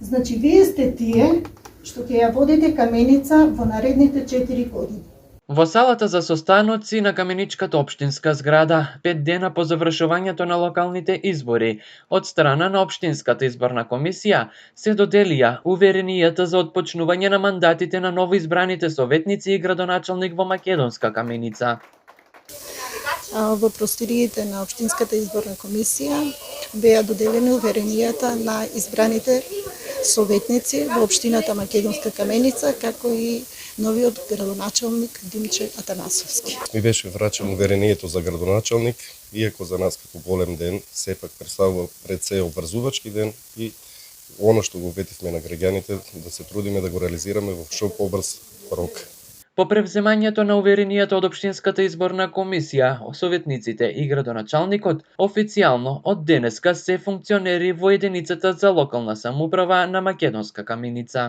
Значи, вие сте тие што ќе ја водите Каменица во наредните 4 години. Во салата за состаноци на Каменичката општинска зграда, 5 дена по завршувањето на локалните избори, од страна на Општинската изборна комисија, се доделија уверенијата за отпочнување на мандатите на новоизбраните советници и градоначалник во Македонска Каменица. Во просториите на Општинската изборна комисија беа доделени уверенијата на избраните советници во Општината Македонска Каменица, како и новиот градоначалник Димче Атанасовски. Ми беше врачено уверението за градоначалник, иако за нас како голем ден, сепак представува пред се обврзувачки ден и оно што го ветивме на граѓаните, да се трудиме да го реализираме во што побрз рок. По превземањето на уверенијата од Општинската изборна комисија, советниците и градоначалникот официјално од денеска се функционери во единицата за локална самоуправа на Македонска Каменица.